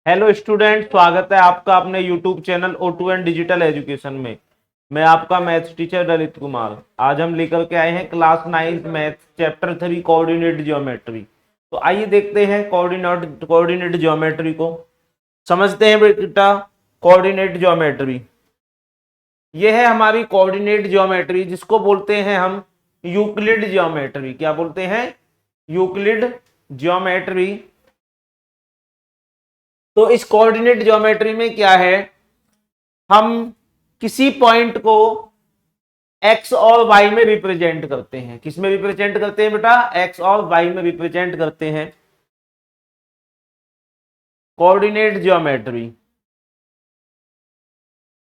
Hello student, स्वागत है आपका अपने YouTube channel O2N digital education में। मैं आपका मैथ्स टीचर ललित कुमार। आज हम लेकर के आए हैं class 9 maths chapter 3 coordinate geometry. तो आइए देखते हैं कोऑर्डिनेट ज्योमेट्री को समझते हैं बेटा। कोऑर्डिनेट ज्योमेट्री ये है हमारी कोऑर्डिनेट ज्योमेट्री, जिसको बोलते हैं हम यूक्लिड ज्योमेट्री। क्या बोलते हैं? Euclid geometry. तो इस कोऑर्डिनेट ज्योमेट्री में क्या है, हम किसी पॉइंट को एक्स और वाई में रिप्रेजेंट करते हैं। किस में रिप्रेजेंट करते हैं बेटा? एक्स और वाई में रिप्रेजेंट करते हैं कोऑर्डिनेट ज्योमेट्री।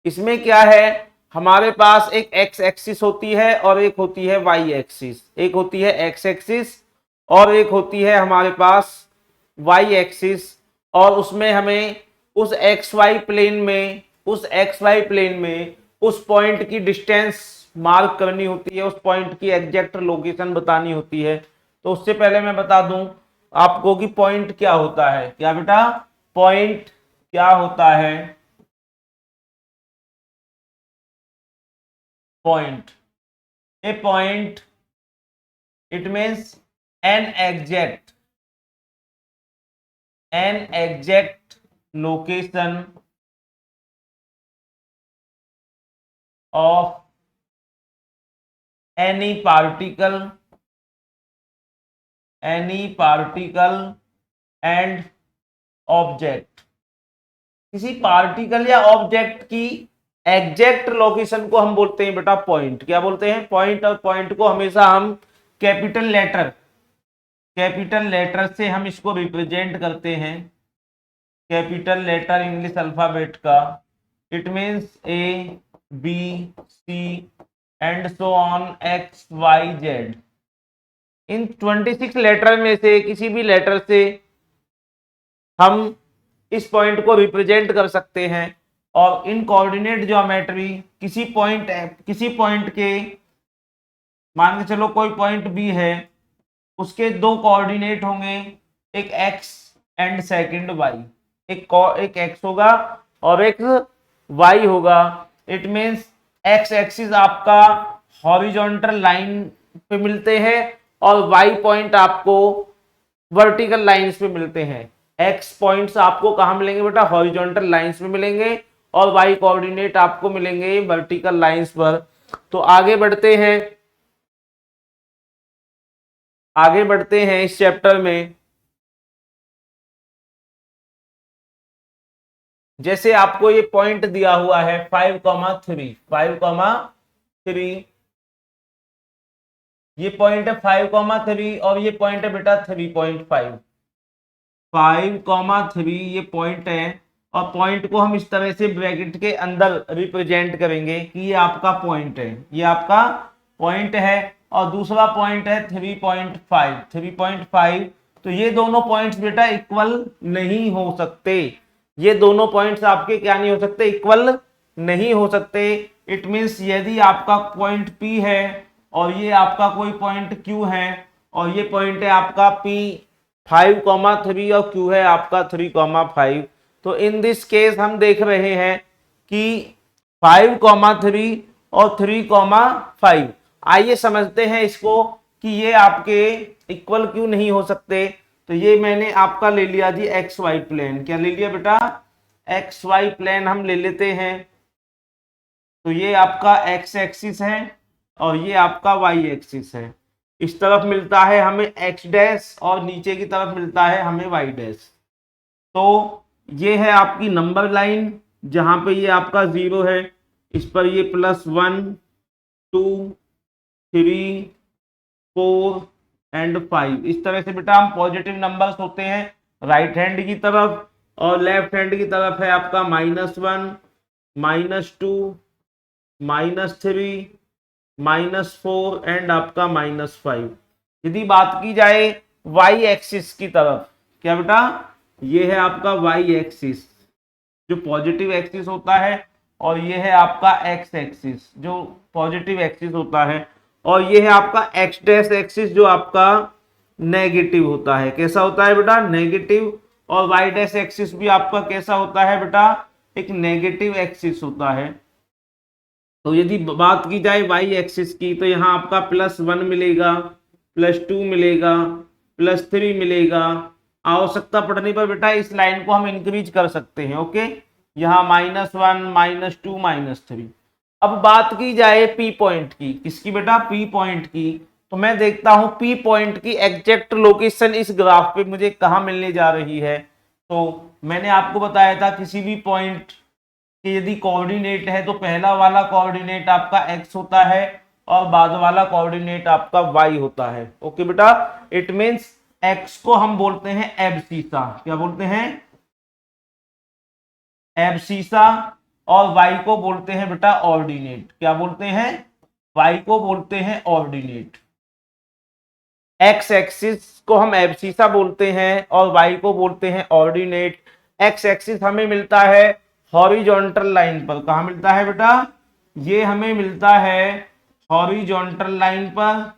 इसमें क्या है, हमारे पास एक एक्स एक्सिस होती है और एक होती है वाई एक्सिस। एक होती है एक्स एक्सिस और एक होती है हमारे पास वाई एक्सिस। और उसमें हमें उस एक्स वाई प्लेन में उस पॉइंट की डिस्टेंस मार्क करनी होती है, उस पॉइंट की एग्जैक्ट लोकेशन बतानी होती है। तो उससे पहले मैं बता दूं आपको कि पॉइंट क्या होता है। क्या बेटा? पॉइंट क्या होता है? Point, A point it means an exact location of any particle and object. किसी पार्टिकल या ऑब्जेक्ट की एग्जैक्ट लोकेशन को हम बोलते हैं बेटा पॉइंट। क्या बोलते हैं? पॉइंट। और पॉइंट को हमेशा हम कैपिटल लेटर से हम इसको रिप्रेजेंट करते हैं। कैपिटल लेटर इंग्लिश अल्फाबेट का। It means A B C and so on X Y Z. इन 26 लेटर में से किसी भी लेटर से हम इस पॉइंट को रिप्रेजेंट कर सकते हैं। और इन कोऑर्डिनेट ज्योमेट्री किसी पॉइंट के, मान के चलो कोई पॉइंट बी है, उसके दो कोऑर्डिनेट होंगे, एक एक्स एंड सेकंड वाई। एक एक्स होगा और एक वाई होगा। इट मीन्स एक्स एक्सिस आपका हॉरिजॉन्टल लाइन पे मिलते हैं और वाई पॉइंट आपको वर्टिकल लाइंस पे मिलते हैं। एक्स पॉइंट्स आपको कहां मिलेंगे बेटा? हॉरिजॉन्टल लाइंस पे मिलेंगे और वाई कोऑर्डिनेट आपको मिलेंगे वर्टिकल लाइंस पर। तो आगे बढ़ते हैं इस चैप्टर में। जैसे आपको ये पॉइंट दिया हुआ है 5,3 ये पॉइंट है 5,3 और ये पॉइंट है बेटा 3.5। 5,3 ये पॉइंट है और पॉइंट को हम इस तरह से ब्रैकेट के अंदर रिप्रेजेंट करेंगे कि ये आपका पॉइंट है, ये आपका पॉइंट है। और दूसरा पॉइंट है 3.5। तो ये दोनों पॉइंट्स बेटा इक्वल नहीं हो सकते। ये दोनों पॉइंट्स आपके क्या नहीं हो सकते? इक्वल नहीं हो सकते। इट मीन्स यदि आपका पॉइंट P है और ये आपका कोई पॉइंट Q है और ये पॉइंट है आपका P 5,3 और Q है आपका 3,5, तो इन दिस केस हम देख रहे हैं कि 5,3 और 3,5। आइए समझते हैं इसको कि ये आपके इक्वल क्यों नहीं हो सकते। तो ये मैंने आपका ले लिया जी एक्स वाई प्लेन। क्या ले लिया बेटा? एक्स वाई प्लेन हम ले लेते हैं। तो ये आपका एक्स एक्सिस है और ये आपका वाई एक्सिस है। इस तरफ मिलता है हमें एक्स डैश और नीचे की तरफ मिलता है हमें वाई डैश। तो ये है आपकी नंबर लाइन, जहां पे ये आपका 0 है, इस पर ये +1 2 3 4 एंड 5। इस तरह से बेटा हम पॉजिटिव नंबर्स होते हैं राइट हैंड की तरफ, और लेफ्ट हैंड की तरफ है आपका -1 -2 -3 -4 एंड आपका -5। यदि बात की जाए वाई एक्सिस की तरफ, क्या बेटा? ये है आपका वाई एक्सिस जो पॉजिटिव एक्सिस होता है और ये है आपका एक्स एक्सिस जो पॉजिटिव एक्सिस होता है, और ये है आपका एक्स डैश एक्सिस जो आपका नेगेटिव होता है। कैसा होता है बेटा? नेगेटिव। और वाई डैश एक्सिस भी आपका कैसा होता है बेटा, एक नेगेटिव एक्सिस होता है। तो यदि बात की जाए वाई एक्सिस की, तो यहाँ आपका +1 मिलेगा, +2 मिलेगा, +3 मिलेगा। आवश्यकता पड़ने पर बेटा इस लाइन को हम इंक्रीज कर सकते हैं। ओके, यहाँ -1, -2, -3। अब बात की जाए पी पॉइंट की, किसकी बेटा, पी पॉइंट की। तो मैं देखता हूं पी पॉइंट की एग्जैक्ट लोकेशन इस ग्राफ पे मुझे कहां मिलने जा रही है। तो मैंने आपको बताया था किसी भी पॉइंट कि यदि कोऑर्डिनेट है तो पहला वाला कोऑर्डिनेट आपका x होता है और बाद वाला कोऑर्डिनेट आपका y होता है। ओके बेटा, इट मींस x को हम बोलते हैं एब्सिसा, क्या बोलते हैं, एब्सिसा, और y को बोलते हैं बेटा ऑर्डिनेट, क्या बोलते हैं, y को बोलते हैं ऑर्डिनेट। x एक्सिस को हम एब्सिसा बोलते हैं और y को बोलते हैं ऑर्डिनेट। x एक्सिस हमें मिलता है हॉरिजॉन्टल लाइन पर, कहां मिलता है बेटा, ये हमें मिलता है हॉरिजॉन्टल लाइन पर,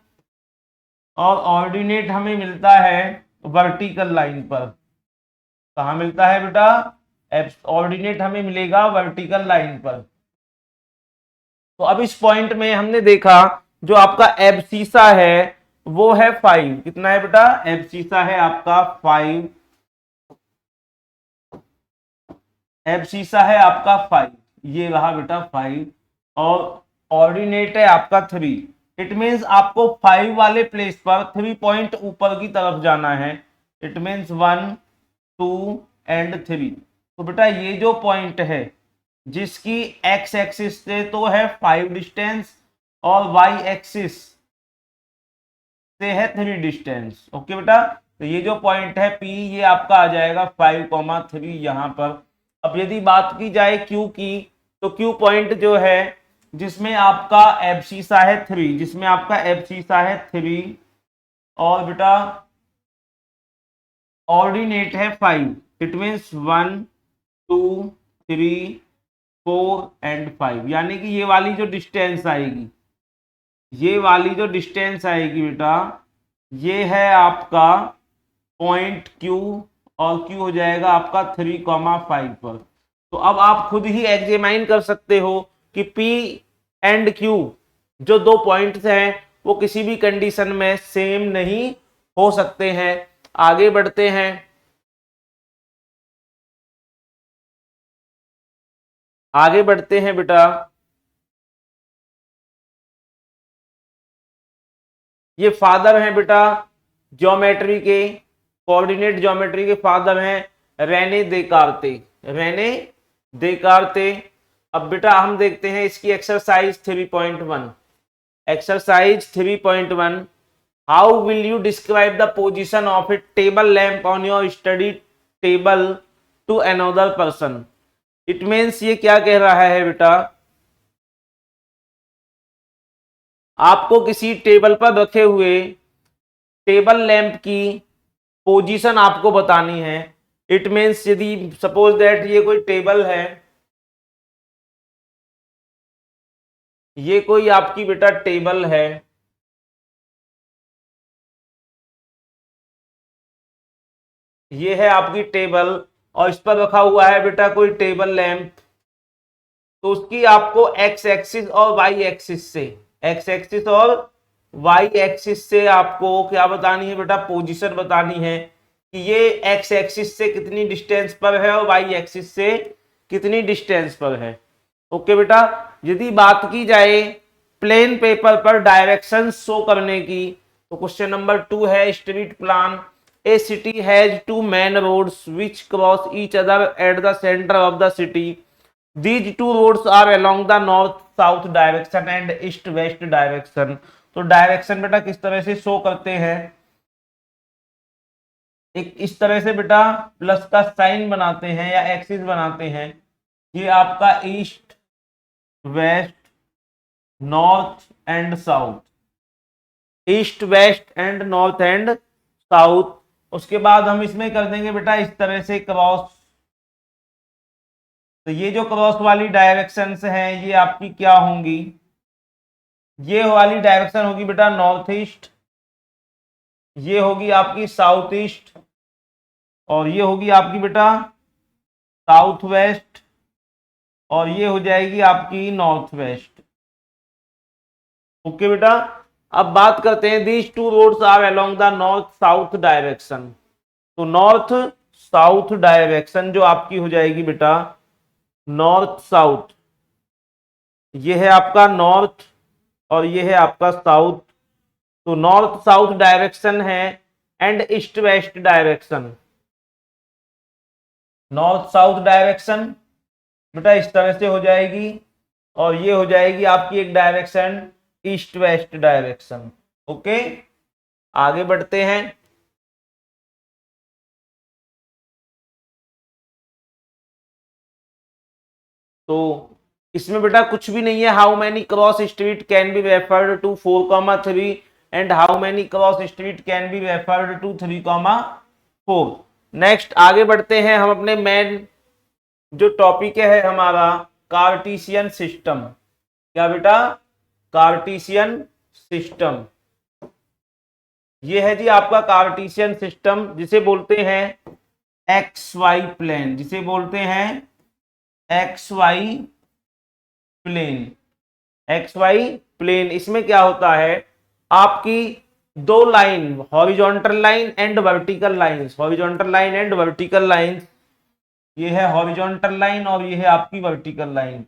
और ऑर्डिनेट हमें मिलता है वर्टिकल लाइन पर। कहां मिलता है बेटा, ऑर्डिनेट हमें मिलेगा वर्टिकल लाइन पर। तो अब इस पॉइंट में हमने देखा जो आपका एब्सिसा है वो है 5, कितना है बेटा, एब्सिसा है आपका 5, एब्सिसा है आपका 5, ये रहा बेटा 5, और ऑर्डिनेट है आपका 3। इट मींस आपको 5 वाले प्लेस पर 3 पॉइंट ऊपर की तरफ जाना है। It means 1, 2 and 3। तो बेटा ये जो पॉइंट है जिसकी x एक्सिस से तो है 5 डिस्टेंस और y एक्सिस से है 3 डिस्टेंस। ओके बेटा, तो ये जो पॉइंट है P, ये आपका आ जाएगा 5,3 यहां पर। अब यदि बात की जाए Q की, तो Q पॉइंट जो है जिसमें आपका एब्सिसा है 3, जिसमें आपका एब्सिसा है 3 और बेटा ऑर्डिनेट है 5, इट मींस 1, 2, 3, 4 एंड 5, यानी कि ये वाली जो डिस्टेंस आएगी, ये वाली जो डिस्टेंस आएगी बेटा, ये है आपका पॉइंट Q, और Q हो जाएगा आपका 3,5 पर। तो अब आप खुद ही एग्जामाइन कर सकते हो कि P एंड Q जो दो पॉइंट्स हैं वो किसी भी कंडीशन में सेम नहीं हो सकते हैं। आगे बढ़ते हैं, आगे बढ़ते हैं बेटा। ये फादर हैं बेटा ज्योमेट्री के, कोऑर्डिनेट ज्योमेट्री के फादर हैं रेने देकार्ते, रेने देकार्ते। अब बेटा हम देखते हैं इसकी exercise 3.1, exercise 3.1, how will you describe the position of a table lamp on your study table to another person. It means ये क्या कह रहा है बेटा, आपको किसी टेबल पर रखे हुए टेबल लैंप की पोजीशन आपको बतानी है। इट मीन्स यदि सपोज दैट ये कोई टेबल है, ये कोई आपकी बेटा टेबल है, ये है आपकी टेबल और इस पर रखा हुआ है बेटा कोई टेबल लैंप। तो उसकी आपको एक्स एक्सिस और वाई एक्सिस से, एक्स एक्सिस और वाई एक्सिस से आपको क्या बतानी है बेटा, पोजीशन बतानी है कि ये एक्स एक्सिस से कितनी डिस्टेंस पर है और वाई एक्सिस से कितनी डिस्टेंस पर है। ओके बेटा, यदि बात की जाए प्लेन पेपर पर डायरेक्शन शो करने की, तो क्वेश्चन नंबर 2 है street plan. A city has 2 main roads which cross each other at the centre of the city. These 2 roads are along the north south direction and east west direction। तो direction बेटा किस तरह से show करते हैं, एक इस तरह से बेटा प्लस का साइन बनाते हैं या एक्सिस बनाते हैं। ये आपका east west north and south, east west and north and south. उसके बाद हम इसमें कर देंगे बेटा इस तरह से क्रॉस। तो ये जो क्रॉस वाली डायरेक्शंस हैं ये आपकी क्या होंगी, ये वाली डायरेक्शन होगी बेटा नॉर्थ ईस्ट, ये होगी आपकी साउथ ईस्ट, और ये होगी आपकी बेटा साउथ वेस्ट, और ये हो जाएगी आपकी नॉर्थ वेस्ट। ओके बेटा, अब बात करते हैं these two roads are along the north south direction. तो नॉर्थ साउथ डायरेक्शन जो आपकी हो जाएगी बेटा नॉर्थ साउथ, ये है आपका नॉर्थ और ये है आपका साउथ। तो नॉर्थ साउथ डायरेक्शन है and east west direction. North south direction बेटा इस तरह से हो जाएगी, और ये हो जाएगी आपकी एक direction east west direction. Okay, आगे बढ़ते हैं। तो इसमें बेटा कुछ भी नहीं है। How many cross street can be referred to 4,3 and how many cross street can be referred to 3,4। Next आगे बढ़ते हैं हम अपने मेन जो टॉपिक है हमारा कार्टेशियन सिस्टम। क्या बेटा? Cartesian system. ये है जी आपका कार्टेशियन सिस्टम, जिसे बोलते हैं एक्स वाई प्लेन, जिसे बोलते हैं x y plane. X y plane, इसमें क्या होता है आपकी दो line, horizontal line and vertical lines, horizontal line and vertical lines. ये है हॉरिजॉन्टल लाइन और ये है आपकी वर्टिकल लाइन।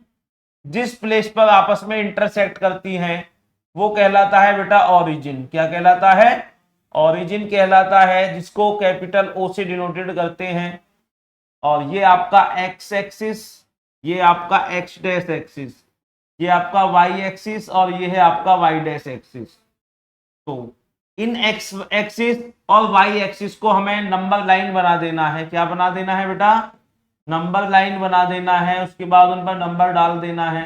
जिस प्लेस पर आपस में इंटरसेक्ट करती हैं वो कहलाता है बेटा ओरिजिन। क्या कहलाता है? ओरिजिन कहलाता है, जिसको कैपिटल ओ से डिनोटेड करते हैं। और ये आपका एक्स एक्सिस, ये आपका एक्स डैश एक्सिस, ये आपका वाई एक्सिस और ये है आपका वाई डैश एक्सिस। तो इन एक्स एक्सिस और वाई एक्सिस को हमें नंबर लाइन बना देना है। क्या बना देना है बेटा? नंबर लाइन बना देना है। उसके बाद उन पर नंबर डाल देना है।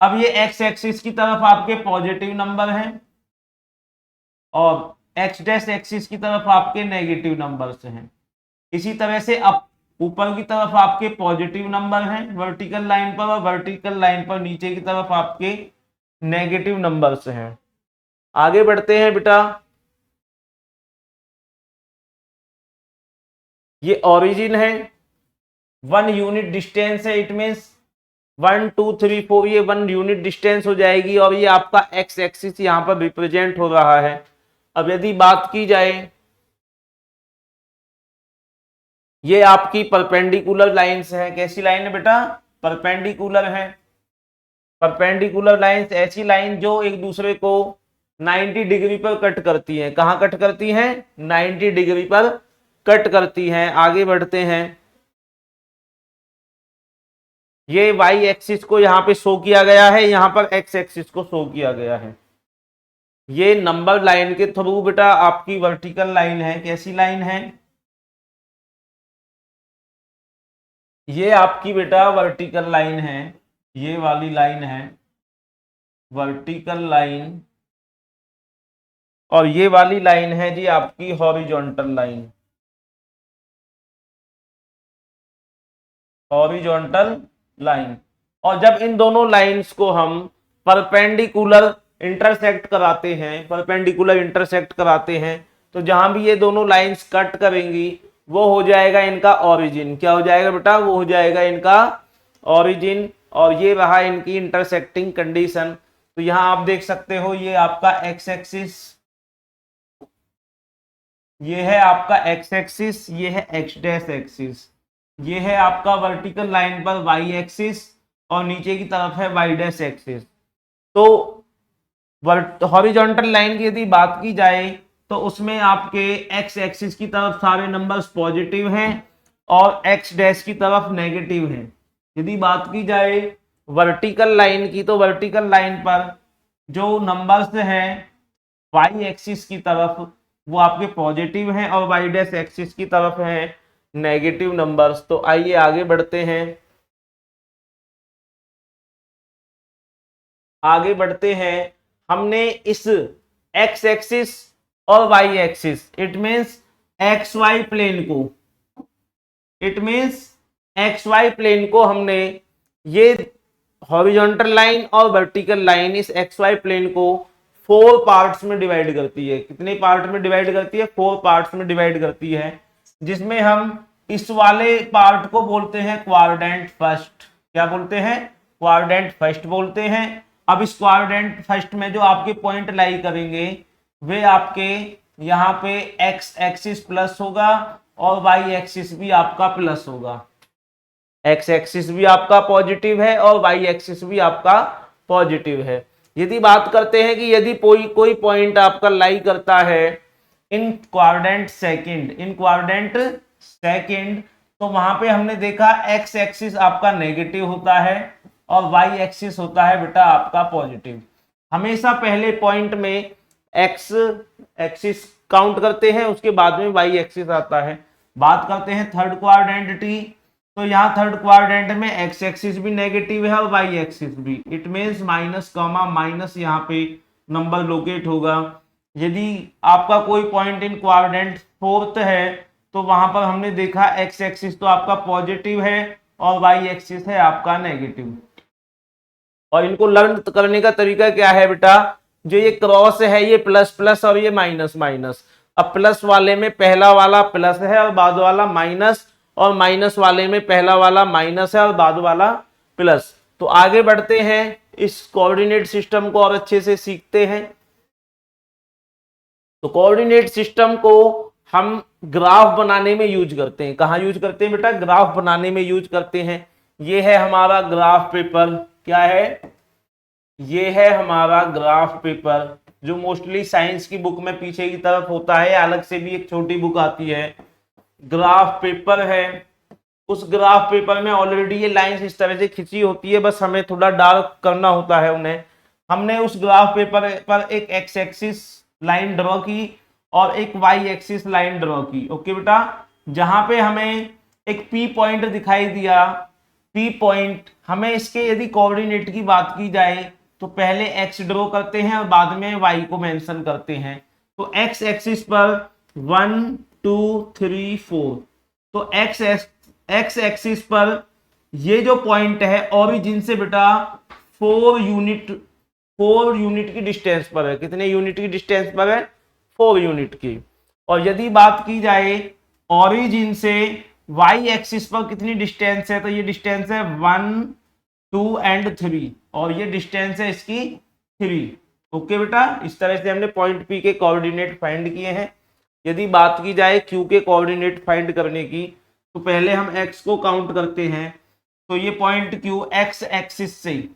अब ये एक्स एक्सिस की तरफ आपके पॉजिटिव नंबर हैं और एक्स डैश एक्सिस की तरफ आपके नेगेटिव नंबर्स हैं। इसी तरह से अब ऊपर की तरफ आपके पॉजिटिव नंबर हैं वर्टिकल लाइन पर, और वर्टिकल लाइन पर नीचे की तरफ आपके नेगेटिव नंबर्स हैं। आगे बढ़ते हैं बेटा। ये ओरिजिन है, 1 यूनिट डिस्टेंस है। इट मीन्स 1 2 3 4 ये 1 यूनिट डिस्टेंस हो जाएगी, और ये आपका एक्स एक्सिस यहां पर रिप्रेजेंट हो रहा है। अब यदि बात की जाए, ये आपकी परपेंडिकुलर लाइंस है। कैसी लाइन है बेटा? परपेंडिकुलर है। परपेंडिकुलर लाइंस ऐसी लाइन जो एक दूसरे को 90 डिग्री पर कट करती हैं। कहां कट करती हैं? 90 डिग्री पर कट करती हैं। आगे बढ़ते हैं। ये वाई एक्सिस को यहां पे शो किया गया है, यहां पर एक्स एक्सिस को शो किया गया है। ये नंबर लाइन के थ्रू बेटा आपकी वर्टिकल लाइन है। कैसी लाइन है? ये आपकी बेटा वर्टिकल लाइन है, ये वाली लाइन है वर्टिकल लाइन, और ये वाली लाइन है जी आपकी हॉरिजॉन्टल लाइन, हॉरिजॉन्टल लाइन। और जब इन दोनों लाइंस को हम परपेंडिकुलर इंटरसेक्ट कराते हैं, परपेंडिकुलर इंटरसेक्ट कराते हैं, तो जहां भी ये दोनों लाइंस कट करेंगी वो हो जाएगा इनका ओरिजिन। क्या हो जाएगा बेटा? वो हो जाएगा इनका ओरिजिन। और ये रहा इनकी इंटरसेक्टिंग कंडीशन। तो यहां आप देख सकते हो ये आपका एक्स एक्सिस, ये है आपका एक्स एक्सिस, ये है एक्स डैश एक्सिस, ये है आपका वर्टिकल लाइन पर वाई एक्सिस, और नीचे की तरफ है वाई डैश एक्सिस। तो हॉरिजॉन्टल लाइन की यदि बात की जाए तो उसमें आपके एक्स एक्सिस की तरफ सारे नंबर्स पॉजिटिव हैं और एक्स डैश की तरफ नेगेटिव हैं। यदि बात की जाए वर्टिकल लाइन की, तो वर्टिकल लाइन पर जो नंबर्स हैं वाई एक्सिस की तरफ वो आपके पॉजिटिव हैं और वाई डैश एक्सिस की तरफ हैं नेगेटिव नंबर्स। तो आइए आगे बढ़ते हैं। आगे बढ़ते हैं। हमने इस एक्स एक्सिस और y axis, it means x y plane को, it means x y plane को हमने ये हॉरिजॉन्टल लाइन और वर्टिकल लाइन, इस एक्स वाई प्लेन को 4 पार्ट्स में डिवाइड करती है। कितने पार्ट में डिवाइड करती है? 4 पार्ट्स में डिवाइड करती है, जिसमें हम इस वाले पार्ट को बोलते हैं क्वाड्रेंट फर्स्ट। क्या बोलते हैं? क्वाड्रेंट फर्स्ट बोलते हैं। अब इस क्वाड्रेंट फर्स्ट में जो आपके पॉइंट लाई करेंगे वे आपके यहाँ पे एक्स एक्सिस प्लस होगा और वाई एक्सिस भी आपका प्लस होगा। एक्स एक्सिस भी आपका पॉजिटिव है और वाई एक्सिस भी आपका पॉजिटिव है। यदि बात करते हैं कि यदि कोई पॉइंट आपका लाई करता है इन क्वाड्रेंट सेकंड, तो वहां पे हमने देखा एक्स एक्सिस आपका नेगेटिव होता है और वाई एक्सिस होता है बेटा आपका पॉजिटिव। हमेशा पहले पॉइंट में एक्स एक्सिस काउंट करते हैं, उसके बाद में वाई एक्सिस आता है। बात करते हैं थर्ड क्वाड्रेंट टी, तो यहाँ थर्ड क्वाड्रेंट में एक्स एक्सिस भी नेगेटिव है और वाई एक्सिस भी। It means minus comma minus यहाँ पे नंबर लोकेट होगा। यदि आपका कोई पॉइंट इन क्वाड्रेंट फोर्थ है तो वहां पर हमने देखा एक्स एक्सिस तो आपका पॉजिटिव है और वाई एक्सिस है आपका नेगेटिव। और इनको लर्न करने का तरीका क्या है बेटा? जो ये क्रॉस है ये प्लस प्लस और ये माइनस माइनस। अब प्लस वाले में पहला वाला प्लस है और बाद वाला माइनस, और माइनस वाले में पहला वाला माइनस है और बाद वाला प्लस। तो आगे बढ़ते हैं, इस कोऑर्डिनेट सिस्टम को और अच्छे से सीखते हैं। तो कोऑर्डिनेट सिस्टम को हम ग्राफ बनाने में यूज करते हैं। कहाँ यूज करते हैं बेटा? ग्राफ बनाने में यूज करते हैं। ये है हमारा ग्राफ पेपर। क्या है? ये है हमारा ग्राफ पेपर, जो मोस्टली साइंस की बुक में पीछे की तरफ होता है। अलग से भी एक छोटी बुक आती है, ग्राफ पेपर है। उस ग्राफ पेपर में ऑलरेडी ये लाइंस इस तरह से खिंची होती है, बस हमें थोड़ा डार्क करना होता है उन्हें। हमने उस ग्राफ पेपर पर एक एक्स एक्सिस लाइन ड्रॉ की और एक वाई एक्सिस लाइन ड्रॉ की। ओके बेटा, जहां पे हमें एक पी पॉइंट दिखाई दिया, पी पॉइंट, हमें इसके यदि कोऑर्डिनेट की बात की जाए तो पहले एक्स ड्रॉ करते हैं और बाद में वाई को मेंशन करते हैं। तो एक्स एक्सिस पर 1 2 3 4, तो एक्स एक्सिस पर ये जो पॉइंट है ओरिजिन से बेटा 4 यूनिट की डिस्टेंस पर है। कितने यूनिट की डिस्टेंस पर है? 4 यूनिट की। और यदि बात की जाए ओरिजिन से वाई एक्सिस पर कितनी डिस्टेंस है, तो ये डिस्टेंस है 1 2 एंड 3 और ये डिस्टेंस है इसकी 3। ओके बेटा, इस तरह से हमने पॉइंट पी के कोऑर्डिनेट फाइंड किए हैं। यदि बात की जाए क्यू के कोऑर्डिनेट फाइंड करने की, तो पहले हम एक्स को काउंट करते हैं। तो ये पॉइंट क्यू एक्स एक्सिस से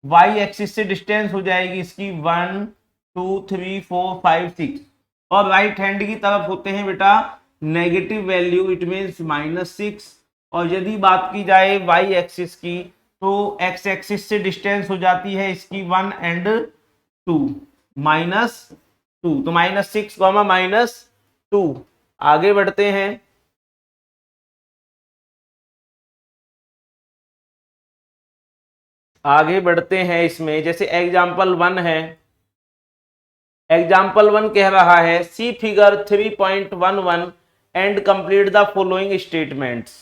वाई एक्सिस से डिस्टेंस हो जाएगी इसकी 1 2 3 4 5 6, और राइट हैंड की तरफ होते हैं बेटा नेगेटिव वैल्यू, इट मीन्स -6। और यदि बात की जाए वाई एक्सिस की, तो एक्स एक्सिस से डिस्टेंस हो जाती है इसकी 1 एंड 2 -2, तो -6 -2। आगे बढ़ते हैं, इसमें जैसे एग्जाम्पल 1 है। एग्जाम्पल 1 कह रहा है see figure 3.11 and complete the following statements.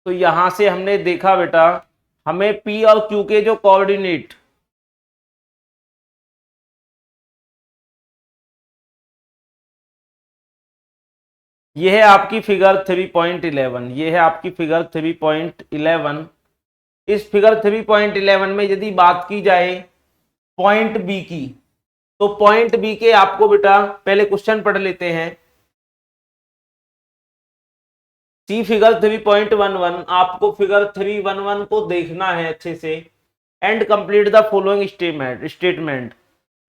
तो यहां से हमने देखा बेटा, हमें P और Q के जो कोऑर्डिनेट, ये है आपकी फिगर 3.11, ये है आपकी फिगर 3.11। इस फिगर 3.11 में यदि बात की जाए पॉइंट बी की, तो पॉइंट बी के आपको बेटा पहले क्वेश्चन पढ़ लेते हैं। सी फिगर 3.11, आपको फिगर 311 को देखना है अच्छे से। And complete the following statement,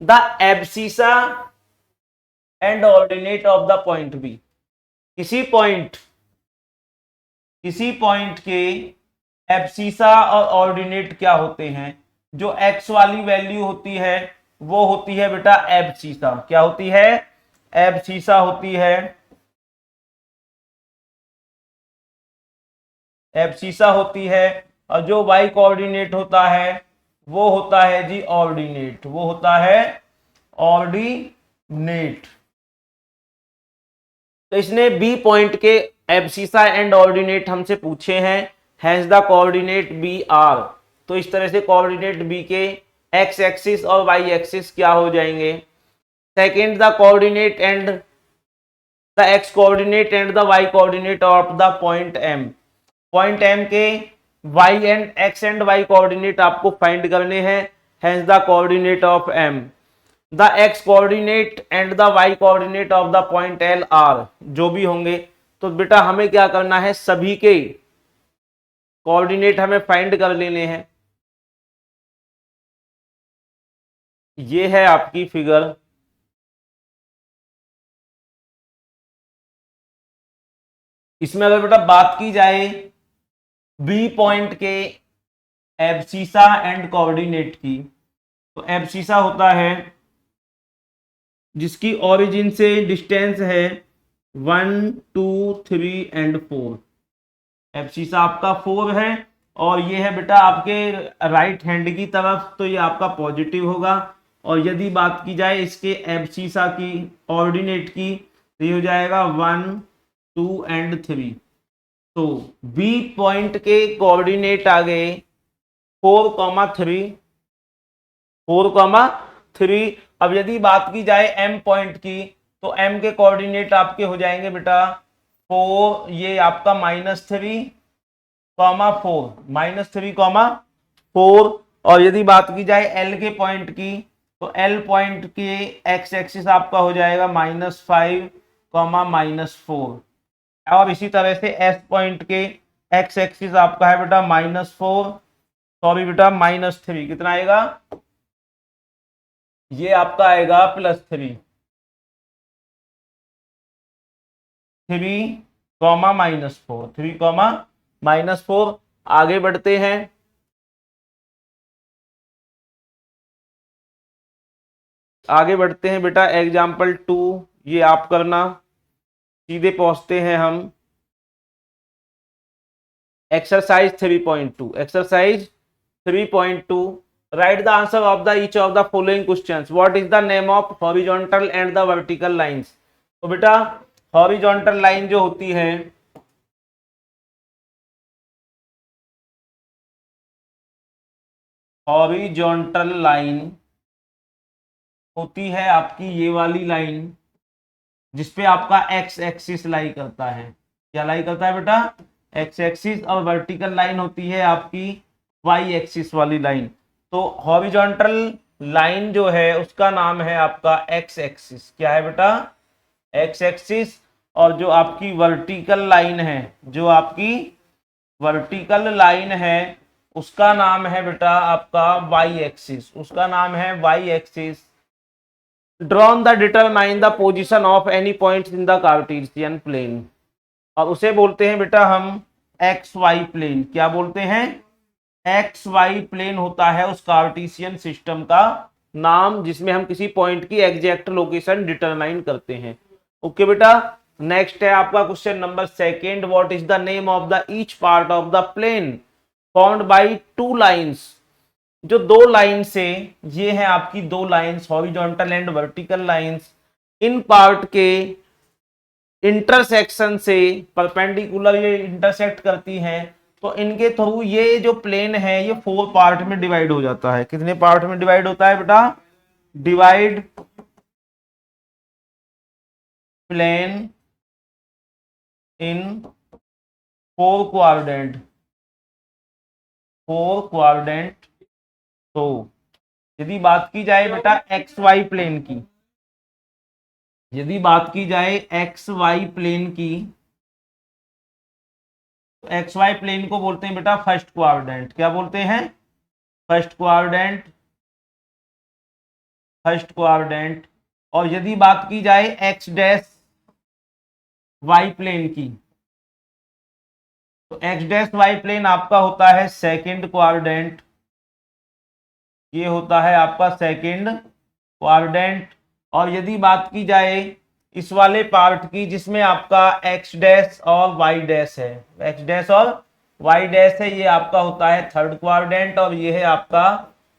the abscissa and ordinate of the point B. किसी पॉइंट के एब्सिसा और ऑर्डिनेट क्या होते हैं? जो एक्स वाली वैल्यू होती है वो होती है बेटा एब्सिसा। क्या होती है? एब्सिसा होती है। एब्सिसा होती है। और जो वाई कोऑर्डिनेट होता है वो होता है जी ऑर्डिनेट, वो होता है ऑर्डिनेट। तो इसने बी पॉइंट के एब्सिसा एंड ऑर्डिनेट हमसे पूछे हैं, hence the coordinate B are. तो इस तरह से कोऑर्डिनेट बी के एक्स एक्सिस और वाई एक्सिस क्या हो जाएंगे। Second, the coordinate and the x coordinate and the y coordinate of the point M. Point M के y and x and y coordinate आपको फाइंड करने हैं, hence the coordinate of M. The x coordinate and the y coordinate of the point L R, जो भी होंगे। तो बेटा हमें क्या करना है, सभी के कोऑर्डिनेट हमें फाइंड कर लेने हैं। ये है आपकी फिगर। इसमें अगर बेटा बात की जाए बी पॉइंट के एब्सिसा एंड कोऑर्डिनेट की, तो एब्सिसा होता है जिसकी ओरिजिन से डिस्टेंस है 1 2 3 एंड 4। एब्सिसा आपका 4 है और ये है बेटा आपके राइट हैंड की तरफ, तो ये आपका पॉजिटिव होगा। और यदि बात की जाए इसके एब्सिसा की ऑर्डिनेट की, तो ये हो जाएगा 1 2 एंड 3। तो बी पॉइंट के कोऑर्डिनेट आ गए 4,3 4,3। अब यदि बात की जाए एम पॉइंट की, तो एम के कोऑर्डिनेट आपके हो जाएंगे बेटा 4, ये आपका -3, -3, और यदि बात की जाए एल के पॉइंट की, तो एल पॉइंट के एक्स एक्सिस आपका हो जाएगा -5, -4। और इसी तरह से एस पॉइंट के एक्स एक्सिस आपका है बेटा -4, सॉरी बेटा -3। कितना आएगा, ये आपका आएगा +3, 3, -4, 3, -4। आगे बढ़ते हैं। बेटा एग्जाम्पल 2, ये आप करना। सीधे पहुंचते हैं हम exercise 3.2। Right the answer of the each of the following questions. What is the name of horizontal and the vertical lines. तो बेटा हॉरिजॉन्टल लाइन जो होती है, हॉरिजॉन्टल लाइन होती है आपकी ये वाली लाइन, जिसपे आपका एक्स एक्सिस लाई करता है। क्या लाई करता है बेटा, एक्स एक्सिस। और वर्टिकल लाइन होती है आपकी वाई एक्सिस वाली लाइन। तो हॉरिजॉन्टल लाइन जो है उसका नाम है आपका एक्स एक्सिस। क्या है बेटा, एक्स एक्सिस। और जो आपकी वर्टिकल लाइन है, उसका नाम है बेटा आपका y axis. Y axis. Drawn the determine the position of any points in the Cartesian plane. और उसे बोलते हैं बेटा हम एक्स वाई प्लेन। क्या बोलते हैं, एक्स वाई प्लेन होता है उस कार्टेशियन सिस्टम का नाम जिसमें हम किसी पॉइंट की एग्जैक्ट लोकेशन डिटरमाइन करते हैं। ओके बेटा, नेक्स्ट है आपका question number 2। What is the name of the each part of the plane formed by 2 lines. जो 2 लाइन से, ये है आपकी 2 lines horizontal and vertical lines, इन पार्ट के इंटरसेक्शन से परपेंडिकुलर ये इंटरसेक्ट करती हैं, तो इनके थ्रू ये जो प्लेन है ये 4 पार्ट में डिवाइड हो जाता है। कितने पार्ट में डिवाइड होता है बेटा, डिवाइड प्लेन इन 4 क्वाड्रेंट। तो यदि बात की जाए बेटा एक्स वाई प्लेन की, तो एक्स वाई प्लेन को बोलते हैं बेटा फर्स्ट क्वाड्रेंट। क्या बोलते हैं, फर्स्ट क्वाड्रेंट। और यदि बात की जाए एक्स डैश वाई प्लेन की, तो एक्स डैश वाई प्लेन आपका होता है सेकंड क्वाड्रेंट। ये होता है आपका सेकंड क्वाड्रेंट। और यदि बात की जाए इस वाले पार्ट की जिसमें आपका एक्स डैश और वाई डैश है, ये आपका होता है थर्ड क्वाड्रेंट। और ये है आपका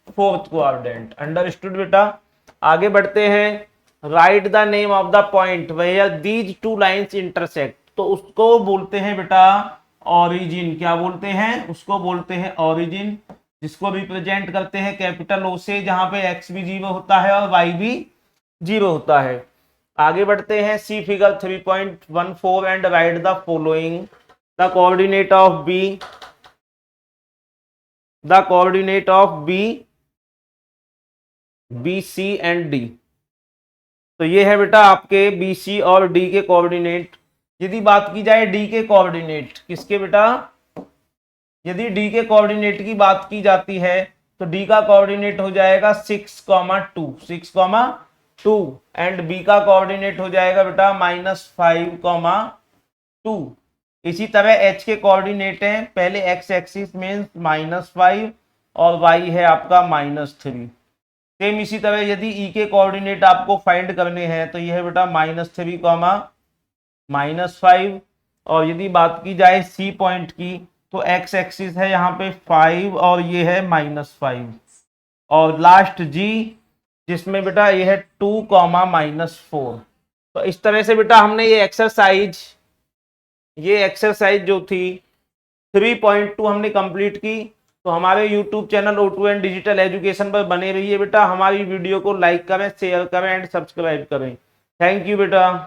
फोर्थ क्वाड्रेंट। अंडरस्टूड बेटा। आगे बढ़ते हैं। Right the name of the point where these two lines intersect, तो उसको बोलते हैं बेटा ओरिजिन। क्या बोलते हैं? उसको बोलते हैं ओरिजिन, जिसको रिप्रेजेंट करते हैं कैपिटल ओ से, जहां पे एक्स भी 0 होता है और वाई भी 0 होता है। आगे बढ़ते हैं, see figure 3.14 and write the following. The coordinate of B, the coordinate of B C and D. तो ये है बेटा आपके बी सी और डी के कोऑर्डिनेट। यदि बात की जाए डी के कोऑर्डिनेट, किसके बेटा? यदि डी के कोऑर्डिनेट की बात की जाती है तो डी का कोऑर्डिनेट हो जाएगा 6,2, 6,2 एंड बी का कोऑर्डिनेट हो जाएगा बेटा -5,2। इसी तरह एच के कोऑर्डिनेट हैं, पहले एक्स एक्सिस में -5 और वाई है आपका -3। सेम इसी तरह यदि ई के कोऑर्डिनेट आपको फाइंड करने हैं तो यह है बेटा -3, -5। और यदि बात की जाए सी पॉइंट की तो एक्स एक्सिस है यहाँ पे 5 और ये है -5। और लास्ट जी, जिसमें बेटा ये है 2, -4। तो इस तरह से बेटा हमने ये एक्सरसाइज जो थी 3.2 हमने कंप्लीट की। तो हमारे YouTube channel O2N digital education पर बने रहिए बेटा, हमारी वीडियो को लाइक करें, शेयर करें एंड सब्सक्राइब करें। थैंक यू बेटा।